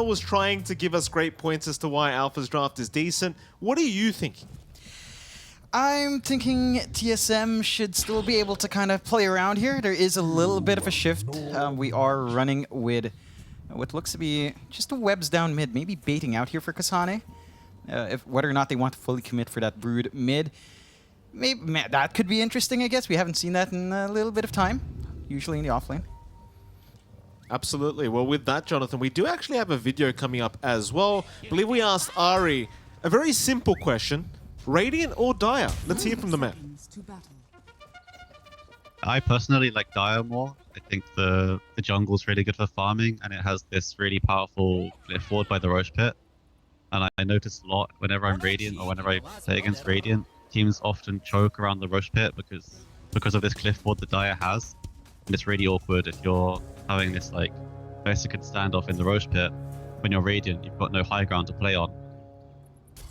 was trying to give us great points as to why Alpha's draft is decent. What are you thinking? I'm thinking TSM should still be able to kind of play around here. There is a little bit of a shift. We are running with what looks to be just a webs down mid, maybe baiting out here for Kasane. Whether or not they want to fully commit for that brood mid, maybe that could be interesting, I guess. We haven't seen that in a little bit of time, usually in the offlane. Absolutely. Well, with that, Jonathan, we do actually have a video coming up as well. I believe we asked Ari a very simple question. Radiant or Dire? Let's hear from the man. I personally like Dire more. I think the jungle's really good for farming, and it has this really powerful cliff ward by the Roche Pit. And I notice a lot whenever I'm Radiant or whenever I play against Radiant, teams often choke around the Roche Pit because of this cliff ward that Dire has. And it's really awkward if you're having this like 30-second standoff in the Roche Pit. When you're Radiant, you've got no high ground to play on.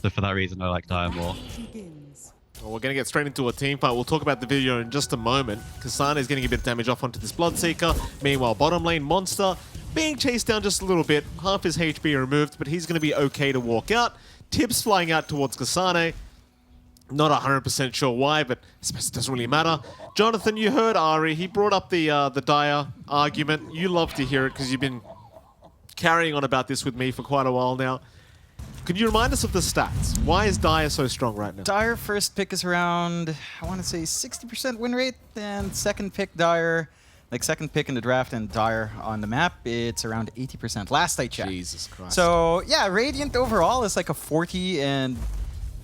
So for that reason, I like Dire more. Well, we're going to get straight into a team fight. We'll talk about the video in just a moment. Kasane is getting a bit of damage off onto this Bloodseeker. Meanwhile, bottom lane, Monster being chased down just a little bit. Half his HP removed, but he's going to be okay to walk out. Tips flying out towards Kasane. Not 100% sure why, but I suppose it doesn't really matter. Jonathan, you heard Ari. He brought up the Dire argument. You love to hear it because you've been carrying on about this with me for quite a while now. Could you remind us of the stats? Why is Dire so strong right now? Dire first pick is around, I want to say 60% win rate, and second pick Dire, like second pick in the draft and Dire on the map, it's around 80%. Last I checked. Jesus Christ. So yeah, Radiant overall is like a 40 and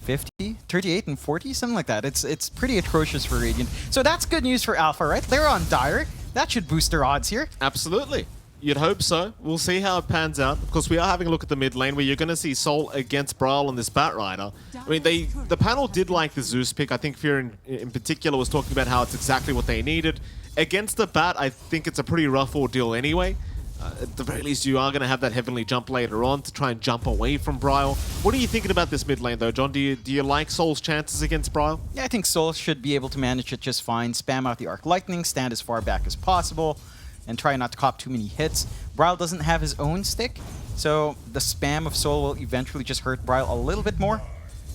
50, 38 and 40, something like that. It's pretty atrocious for Radiant. So that's good news for Alpha, right? They're on Dire. That should boost their odds here. Absolutely. You'd hope so. We'll see how it pans out. Of course, we are having a look at the mid lane where you're going to see Soul against Brawl on this Batrider. I mean, the panel did like the Zeus pick. I think Fear in particular was talking about how it's exactly what they needed. Against the Bat, I think it's a pretty rough ordeal anyway. At the very least, you are going to have that Heavenly Jump later on to try and jump away from Brawl. What are you thinking about this mid lane, though, John? Do you like Soul's chances against Brawl? Yeah, I think Soul should be able to manage it just fine. Spam out the Arc Lightning, stand as far back as possible, and try not to cop too many hits. Brawl doesn't have his own stick, so the spam of Soul will eventually just hurt Brawl a little bit more.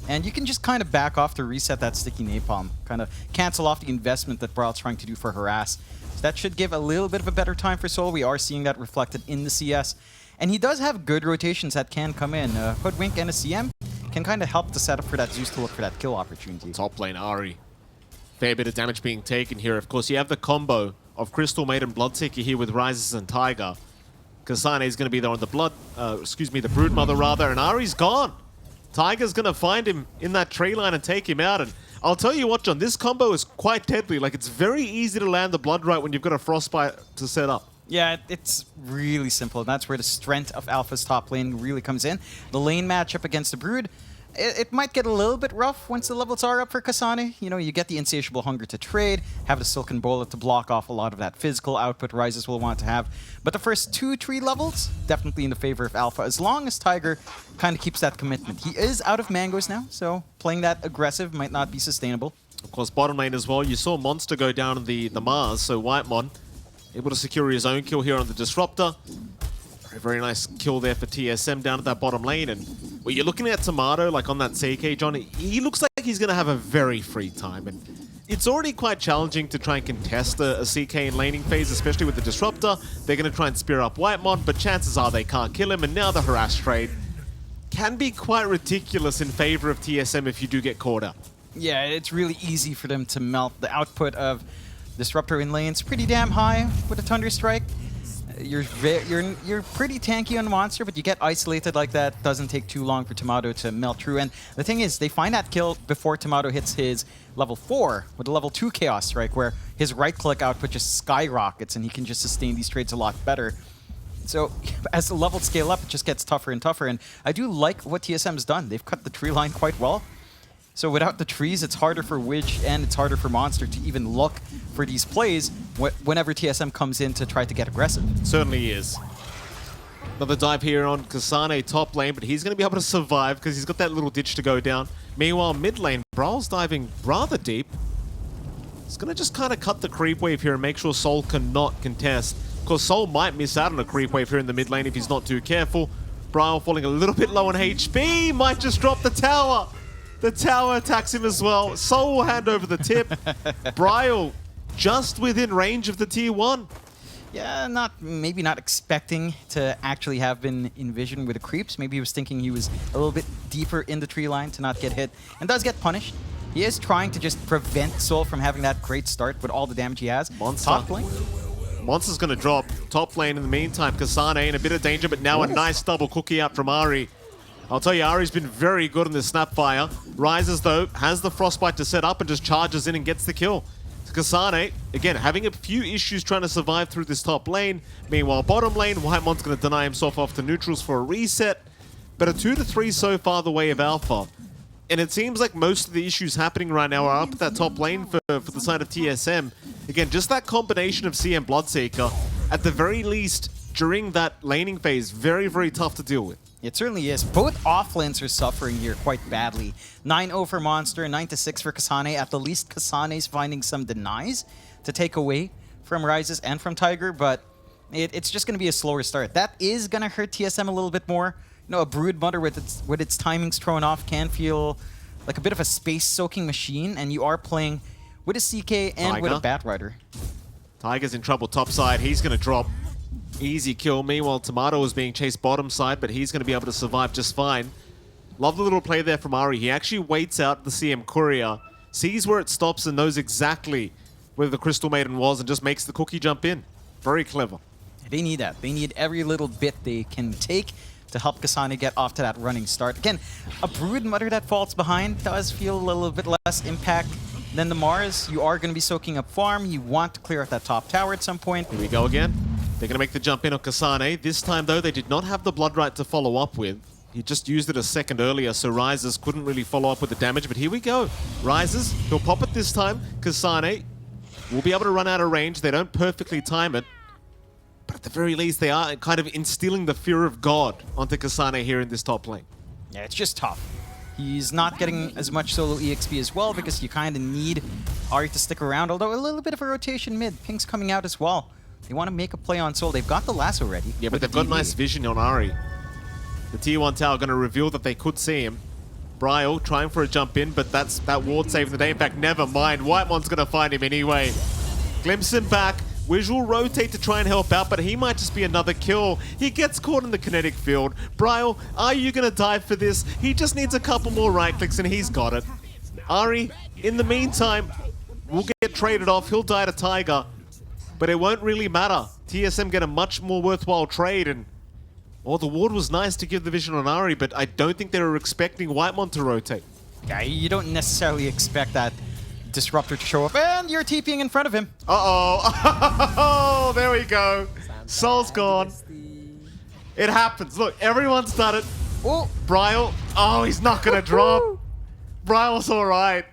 And you can just kind of back off to reset that sticky napalm, kind of cancel off the investment that Brawl's trying to do for Harass. So that should give a little bit of a better time for Soul. We are seeing that reflected in the CS. And he does have good rotations that can come in. Hoodwink and a CM can kind of help the setup for that Zeus to look for that kill opportunity. Top lane, Ari. Fair bit of damage being taken here. Of course, you have the combo of Crystal Maiden Bloodseeker here with Rises and Tiger. Kasane is going to be there on the the Broodmother rather, and Ari's gone. Tiger's going to find him in that tree line and take him out. And I'll tell you what, John, this combo is quite deadly. Like, it's very easy to land the Blood right when you've got a Frostbite to set up. Yeah, it's really simple. That's where the strength of Alpha's top lane really comes in. The lane matchup against the Brood, it might get a little bit rough once the levels are up for Kasane. You know, you get the insatiable hunger to trade, have the Silken Bullet to block off a lot of that physical output Rises will want to have. But the first 2-3 levels, definitely in the favor of Alpha, as long as Tiger kind of keeps that commitment. He is out of mangoes now, so playing that aggressive might not be sustainable. Of course, bottom lane as well. You saw Monster go down on the Mars, so Whitemon able to secure his own kill here on the Disruptor. Very nice kill there for TSM down at that bottom lane. And well, you're looking at Tomato, like on that CK, John, he looks like he's going to have a very free time. And it's already quite challenging to try and contest a CK in laning phase, especially with the Disruptor. They're going to try and spear up Whitemon, but chances are they can't kill him. And now the Harass trade can be quite ridiculous in favor of TSM if you do get caught up. Yeah, it's really easy for them to melt. The output of Disruptor in lane's pretty damn high with a Thunder Strike. You're pretty tanky on Monster, but you get isolated like that. Doesn't take too long for Tomato to melt through. And the thing is, they find that kill before Tomato hits his level 4 with a level 2 Chaos Strike, where his right-click output just skyrockets and he can just sustain these trades a lot better. So as the levels scale up, it just gets tougher and tougher. And I do like what TSM's done. They've cut the tree line quite well. So without the trees, it's harder for Witch and it's harder for Monster to even look for these plays whenever TSM comes in to try to get aggressive. Certainly is. Another dive here on Kasane top lane, but he's going to be able to survive because he's got that little ditch to go down. Meanwhile, mid lane, Brawl's diving rather deep. He's going to just kind of cut the creep wave here and make sure Soul cannot contest. Of course, Soul might miss out on a creep wave here in the mid lane if he's not too careful. Bryle falling a little bit low on HP. Might just drop the tower. The tower attacks him as well. Soul will hand over the tip. Bryle just within range of the tier 1. Yeah, maybe not expecting to actually have been envisioned with the creeps. Maybe he was thinking he was a little bit deeper in the tree line to not get hit, and does get punished. He is trying to just prevent Soul from having that great start with all the damage he has. Monster. Top lane. Monster's going to drop top lane in the meantime. Kasane in a bit of danger, but now a nice double cookie out from Ari. I'll tell you, Ari's been very good in this Snapfire. Rises, though, has the Frostbite to set up and just charges in and gets the kill. Kasane, again, having a few issues trying to survive through this top lane. Meanwhile, bottom lane, Whitemon's going to deny himself off to neutrals for a reset. But a 2-3 so far the way of Alpha. And it seems like most of the issues happening right now are up at that top lane for the side of TSM. Again, just that combination of CM Bloodseeker, at the very least, during that laning phase, very, very tough to deal with. It certainly is. Both offlanes are suffering here quite badly. 9-0 for Monster, 9-6 for Kasane. At the least, Kasane's finding some denies to take away from Rises and from Tiger, but it's just going to be a slower start. That is going to hurt TSM a little bit more. You know, a Brood Mother with its timings thrown off can feel like a bit of a space-soaking machine, and you are playing with a CK and Tiger. with a Batrider. Tiger's in trouble topside. He's going to drop. Easy kill. Meanwhile, Tomato is being chased bottom side, but he's going to be able to survive just fine. Love the little play there from Ari. He actually waits out the CM Courier, sees where it stops and knows exactly where the Crystal Maiden was and just makes the cookie jump in. Very clever. They need that. They need every little bit they can take to help Kasane get off to that running start. Again, a Brood Mother that falls behind does feel a little bit less impact than the Mars. You are going to be soaking up farm. You want to clear out that top tower at some point. Here we go again. They're going to make the jump in on Kasane. This time, though, they did not have the Blood Right to follow up with. He just used it a second earlier, so Rises couldn't really follow up with the damage. But here we go. Rises, he'll pop it this time. Kasane will be able to run out of range. They don't perfectly time it. But at the very least, they are kind of instilling the fear of God onto Kasane here in this top lane. Yeah, it's just tough. He's not getting as much solo EXP as well because you kind of need Ari to stick around, although a little bit of a rotation mid. Pink's coming out as well. They want to make a play on Soul. They've got the lasso ready. Yeah, but they've got nice vision on Ari. The tier 1 tower going to reveal that they could see him. Bryle trying for a jump in, but that ward saving the day. In fact, never mind. Whitemon's going to find him anyway. Glimpse him back. Wiz will rotate to try and help out, but he might just be another kill. He gets caught in the kinetic field. Bryle, are you going to dive for this? He just needs a couple more right clicks and he's got it. Ari, in the meantime, will get traded off. He'll die to Tiger. But it won't really matter. TSM get a much more worthwhile trade, and the ward was nice to give the vision on Ari, but I don't think they were expecting Whitemon to rotate. Yeah, you don't necessarily expect that Disruptor to show up, and you're TPing in front of him. Uh-oh. There we go. Soul's gone. It happens. Look, everyone's done it. Oh, Bryle. Oh, he's not going to drop. Bryle's all right.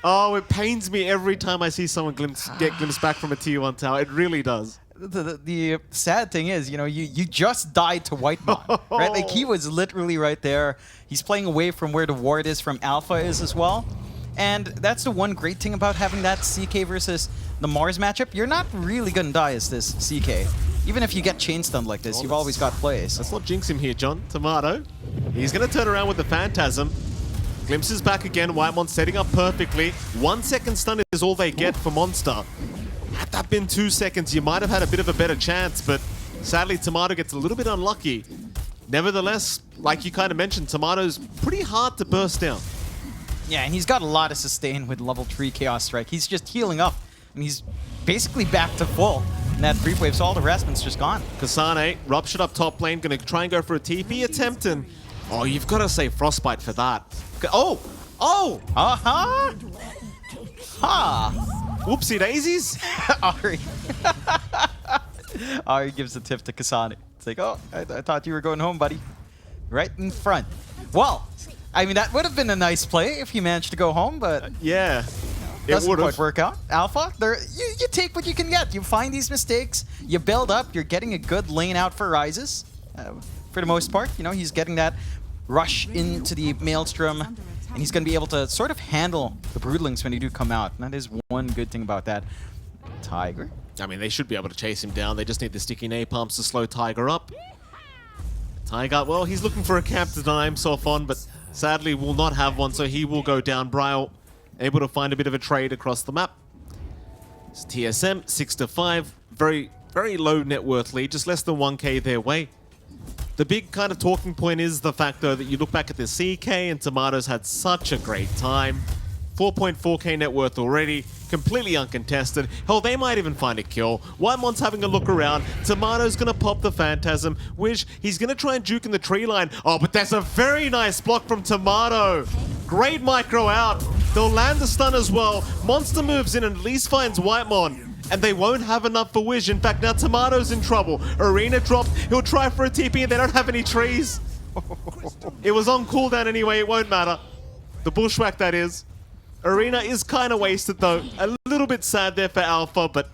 Oh, it pains me every time I see someone get glimpsed back from a tier 1 tower. It really does. The sad thing is, you know, you just died to Whitemon, right? Like, he was literally right there. He's playing away from where the ward is from Alpha is as well. And that's the one great thing about having that CK versus the Mars matchup. You're not really going to die as this CK. Even if you get chain stunned like this, you've always got plays. Let's not jinx him here, John. Tomato. He's going to turn around with the Phantasm. Glimpses back again. Whitemon setting up perfectly. 1 second stun is all they get for Monster. Had that been 2 seconds, you might have had a bit of a better chance, but sadly, Tomato gets a little bit unlucky. Nevertheless, like you kind of mentioned, Tomato's pretty hard to burst down. Yeah, and he's got a lot of sustain with level 3 Chaos Strike. He's just healing up, and he's basically back to full. And that creep wave, so all the harassment's just gone. Kasane, ruptured up top lane, gonna try and go for a TP attempt, and oh, you've got to say Frostbite for that. Oh! Uh-huh! Ha! Whoopsie daisies! Ari. Ari gives the tip to Kasane. It's like, oh, I thought you were going home, buddy. Right in front. Well, I mean, that would have been a nice play if you managed to go home, but yeah, it doesn't would quite have. work out. Alpha, you take what you can get. You find these mistakes, you build up, you're getting a good lane out for Rises. For the most part, you know, he's getting that rush into the Maelstrom, and he's going to be able to sort of handle the Broodlings when they do come out. And that is one good thing about that. Tiger. I mean, they should be able to chase him down. They just need the sticky napalms to slow Tiger up. Tiger, well, he's looking for a camp to deny himself on, but sadly will not have one, so he will go down. Bryle able to find a bit of a trade across the map. It's TSM 6-5, very low net worth lead, just less than 1k their way. The big kind of talking point is the fact, though, that you look back at the CK and Tomatoes had such a great time. 4.4k net worth already, completely uncontested. Hell, they might even find a kill. Whitemon's having a look around. Tomato's gonna pop the Phantasm. Wish, he's gonna try and juke in the tree line. Oh, but that's a very nice block from Tomato. Great micro out. They'll land the stun as well. Monster moves in and at least finds Whitemon. And they won't have enough for Wish. In fact, now Tomato's in trouble. Arena dropped. He'll try for a TP and they don't have any trees. It was on cooldown anyway. It won't matter. The bushwhack, that is. Arena is kind of wasted, though. A little bit sad there for Alpha, but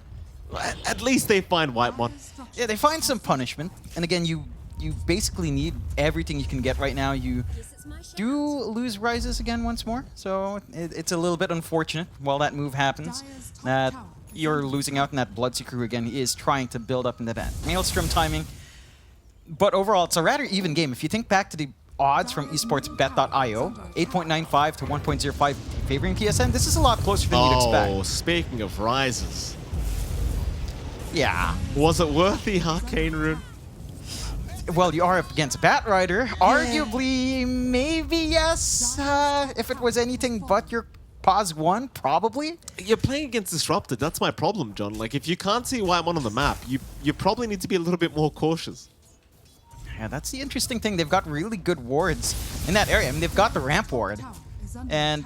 at least they find Whitemon. Yeah, they find some punishment. And again, you basically need everything you can get right now. You do lose Rises again once more, so it's a little bit unfortunate while that move happens that you're losing out, and that Bloodseeker, who again is trying to build up into that Maelstrom timing. But overall, it's a rather even game. If you think back to the odds from esportsbet.io, 8.95 to 1.05 favoring TSM, this is a lot closer than you'd expect. Oh, speaking of Rises. Yeah. Was it worth the Arcane Rune? Well, you are up against a Batrider. Arguably, maybe yes. If it was anything but your pause 1, probably. You're playing against Disrupted. That's my problem, John. Like, if you can't see Whitemon on the map, you probably need to be a little bit more cautious. Yeah, that's the interesting thing. They've got really good wards in that area. I mean, they've got the ramp ward, and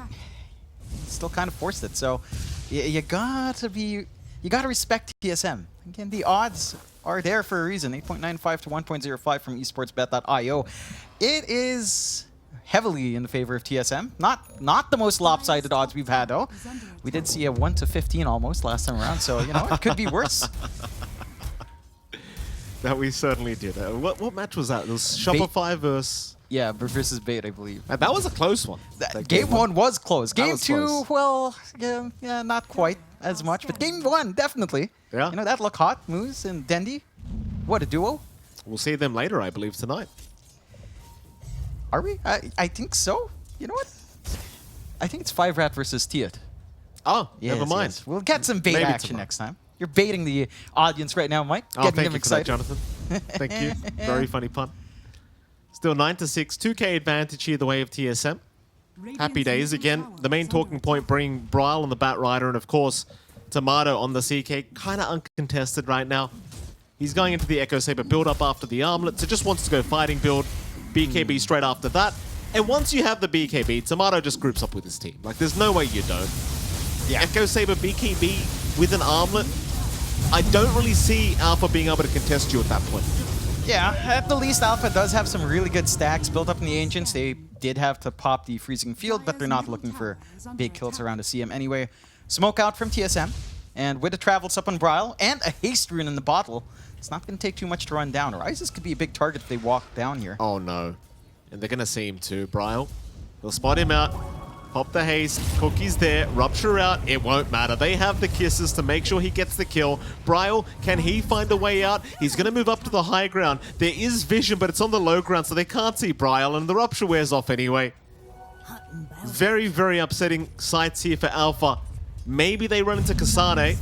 still kind of forced it. So you gotta respect TSM. Again, the odds are there for a reason. 8.95 to 1.05 from esportsbet.io. It is heavily in the favor of TSM. Not the most lopsided odds we've had, though. We did see a 1 to 15 almost last time around, so you know it could be worse. That we certainly did. What match was that? It was Shopify versus... Yeah, versus Bait, I believe. And that was a close one. Game 1 was close. Game 2, close. well, yeah, not quite as much. But Game 1, definitely. Yeah. You know, that look hot. Moose and Dendi. What a duo. We'll see them later, I believe, tonight. Are we? I think so. You know what? I think it's 5-Rat versus Thiuth. Oh, never mind. Yes. We'll get some bait Maybe action tomorrow. next time. You're baiting the audience right now, Mike. Oh, Getting thank them you excited. for that, Jonathan. Thank you. Very funny pun. Still 9 to 6, 2k advantage here the way of TSM. Happy days. Again, the main talking point being Bryle on the Batrider and, of course, Tomato on the CK. Kind of uncontested right now. He's going into the Echo Saber build up after the armlet, so just wants to go fighting build. BKB straight after that. And once you have the BKB, Tomato just groups up with his team. Like, there's no way you don't. Yeah. Echo Saber BKB with an armlet. I don't really see Alpha being able to contest you at that point. Yeah, at the least, Alpha does have some really good stacks built up in the Ancients. They did have to pop the Freezing Field, but they're not looking for big kills around a CM anyway. Smoke out from TSM, and with a Travels up on Bryle, and a Haste Rune in the bottle, it's not going to take too much to run down. Rises could be a big target if they walk down here. Oh no. And they're going to see him too. Bryle, they'll spot him out. Pop the haste, Cookie's there, Rupture out, it won't matter. They have the kisses to make sure he gets the kill. Bryle, can he find a way out? He's going to move up to the high ground. There is vision, but it's on the low ground, so they can't see Bryle, and the Rupture wears off anyway. Very, very upsetting sights here for Alpha. Maybe they run into Kasane.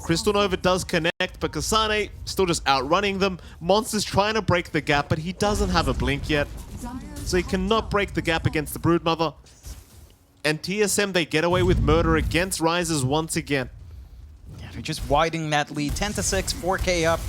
Crystal Nova does connect, but Kasane still just outrunning them. Monster's trying to break the gap, but he doesn't have a blink yet. So he cannot break the gap against the Broodmother. And TSM, they get away with murder against Rises once again. Yeah, they're just widening that lead. 10 to 6, 4k up.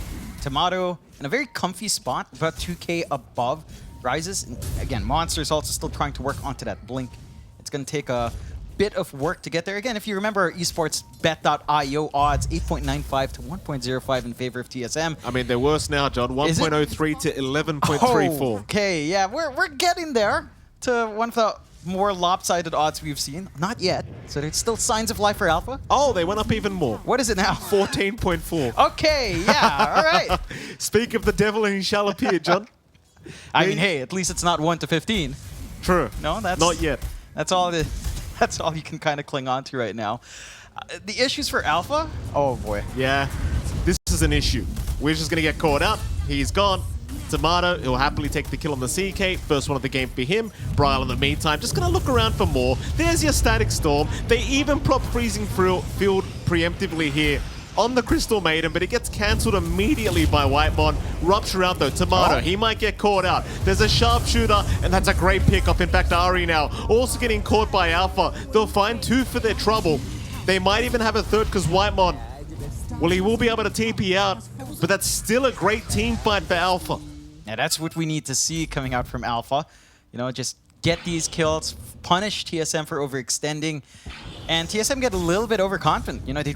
Tomato in a very comfy spot, about 2k above Rises. And again, Monster's also still trying to work onto that blink. It's going to take a bit of work to get there. Again, if you remember esportsbet.io odds, 8.95 to 1.05 in favor of TSM. I mean, they're worse now, John. 1.03 to 11.34. Oh, okay, yeah, we're getting there to one of the more lopsided odds we've seen. Not yet. So there's still signs of life for Alpha. Oh, they went up even more. What is it now? 14.4. Okay, yeah, all right. Speak of the devil and he shall appear, John. I mean, hey, at least it's not 1 to 15. True. No, that's not yet. That's all you can kind of cling on to right now. The issues for Alpha? Oh boy. Yeah, this is an issue. We're just going to get caught out. He's gone. Tomato, he'll happily take the kill on the CK. First one of the game for him. Bryle in the meantime, just gonna look around for more. There's your Static Storm. They even prop Freezing Field preemptively here on the Crystal Maiden, but it gets cancelled immediately by Whitemon. Rupture out though. Tomato, he might get caught out. There's a Sharpshooter, and that's a great pickup. In fact, Ari now also getting caught by Alpha. They'll find two for their trouble. They might even have a third because Whitemon, well, he will be able to TP out, but that's still a great team fight for Alpha. Yeah, that's what we need to see coming out from Alpha. You know, just get these kills, punish TSM for overextending, and TSM get a little bit overconfident. You know, they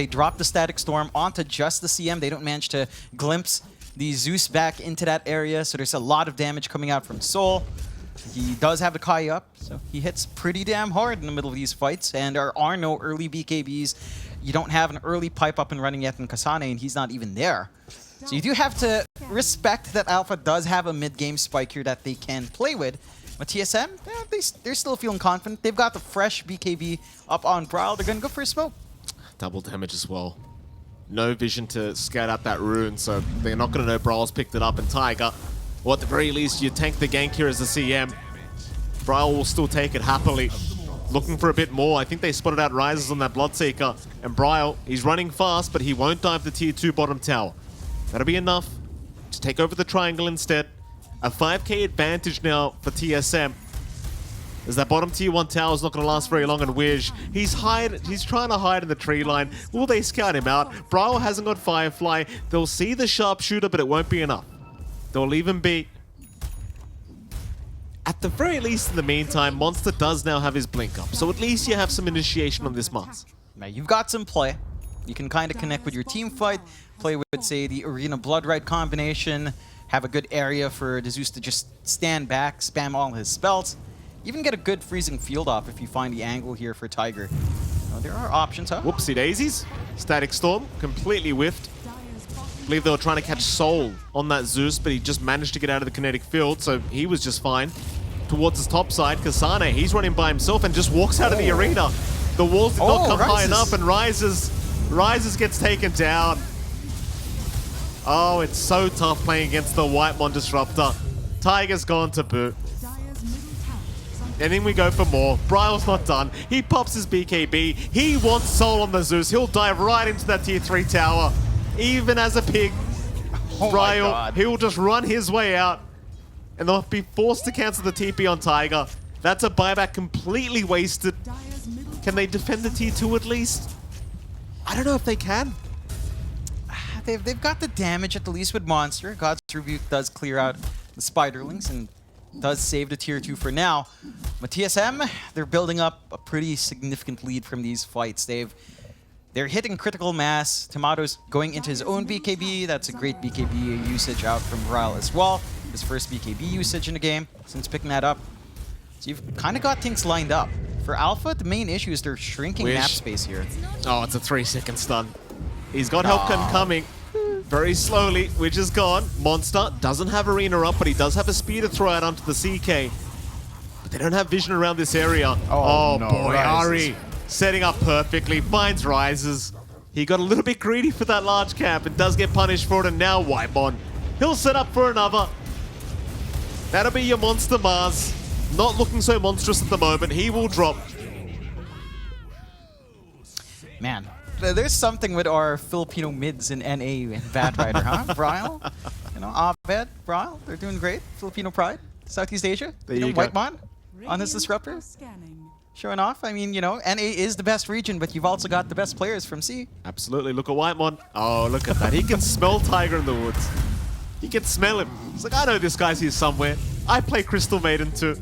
drop the Static Storm onto just the CM. They don't manage to glimpse the Zeus back into that area, so there's a lot of damage coming out from Soul. He does have the Kai up, so he hits pretty damn hard in the middle of these fights, and there are no early BKBs. You don't have an early pipe up and running yet in Kasane, and he's not even there. So you do have to respect that Alpha does have a mid-game spike here that they can play with. But TSM, they're still feeling confident. They've got the fresh BKB up on Bryle. They're going to go for a smoke. Double damage as well. No vision to scout out that rune, so they're not going to know Bryle's picked it up. And Tiger, well, at the very least, you tank the gank here as a CM. Bryle will still take it happily. Looking for a bit more. I think they spotted out Rises on that Bloodseeker. And Bryle, he's running fast, but he won't dive the tier 2 bottom tower. That'll be enough to take over the triangle instead. A 5k advantage now for TSM. As that bottom tier 1 tower is not going to last very long, and Wish, he's trying to hide in the tree line. Will they scout him out? Bryle hasn't got Firefly. They'll see the Sharpshooter, but it won't be enough. They'll leave him be. At the very least, in the meantime, Monster does now have his blink up, so at least you have some initiation on this Mars. Now you've got some play. You can kind of connect with your team fight, play with, say, the Arena Bloodrite combination, have a good area for the Zeus to just stand back, spam all his spells, even get a good freezing field off if you find the angle here for Tiger. Now, there are options, huh? Whoopsie daisies. Static Storm, completely whiffed. I believe they were trying to catch Soul on that Zeus, but he just managed to get out of the kinetic field, so he was just fine. Towards his top side, Kasane, he's running by himself and just walks out of the arena. The walls did not come high enough, and Rises gets taken down. Oh, it's so tough playing against the Whitemon Disruptor. Tiger's gone to boot. And then we go for more. Bryle's not done. He pops his BKB. He wants Soul on the Zeus. He'll dive right into that tier 3 tower. Even as a pig, Bryle, he'll just run his way out. And they'll be forced to cancel the TP on Tiger. That's a buyback completely wasted. Can they defend the tier 2 at least? I don't know if they can. They've got the damage at the least with Monster. God's Rebuke does clear out the Spiderlings and does save the tier 2 for now. But TSM, they're building up a pretty significant lead from these fights. They're hitting critical mass. Tomato's going into his own BKB. That's a great BKB usage out from Bryle as well. His first BKB usage in the game since picking that up. So you've kind of got things lined up. For Alpha, the main issue is they're shrinking map space here. Oh, it's a 3-second stun. He's got help coming very slowly, which is gone. Monster doesn't have Arena up, but he does have a spear to throw out onto the CK. But they don't have vision around this area. Oh no, boy, Ari setting up perfectly, finds Rises. He got a little bit greedy for that large cap and does get punished for it, and now Whitemon. He'll set up for another. That'll be your Monster Mars. Not looking so monstrous at the moment. He will drop. Man, there's something with our Filipino mids in NA and Bad Rider, huh? Bryle, you know, Abed, Bryle, they're doing great. Filipino pride, Southeast Asia. There you go. Whitemon on his Disruptor. Showing off. I mean, you know, NA is the best region, but you've also got the best players from C. Absolutely. Look at Whitemon. Oh, look at that. He can smell Tiger in the woods. He can smell him. He's like, I know this guy's here somewhere. I play Crystal Maiden too.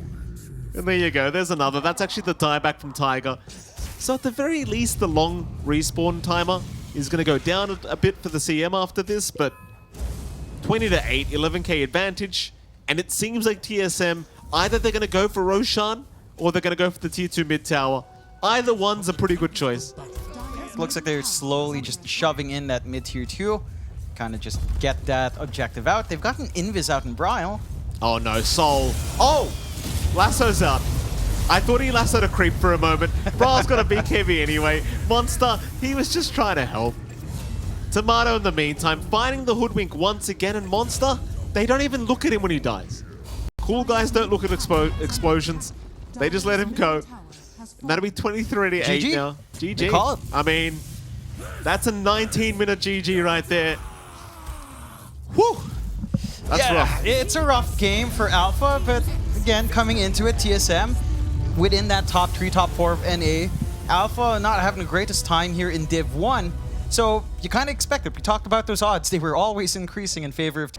And there you go. There's another. That's actually the dieback from Tiger. So at the very least, the long respawn timer is going to go down a bit for the CM after this, but 20-8, 11k advantage. And it seems like TSM, either they're going to go for Roshan or they're going to go for the tier 2 mid tower. Either one's a pretty good choice. Looks like they're slowly just shoving in that mid tier 2. Kind of just get that objective out. They've got an Invis out in Bryle. Oh no, Soul. Oh! Lasso's out. I thought he lassoed a creep for a moment. Bryle's got a BKB anyway. Monster, he was just trying to help. Tomato in the meantime, finding the hoodwink once again, and Monster, They don't even look at him when he dies. Cool guys don't look at explosions. They just let him go. And that'll be 23-8 GG. now. GG. They call it. I mean, that's a 19-minute GG right there. Whew. That's rough. It's a rough game for Alpha, but again, coming into it, TSM within that top 3, top 4 of NA. Alpha not having the greatest time here in Div 1, so you kind of expect it. We talked about those odds. They were always increasing in favor of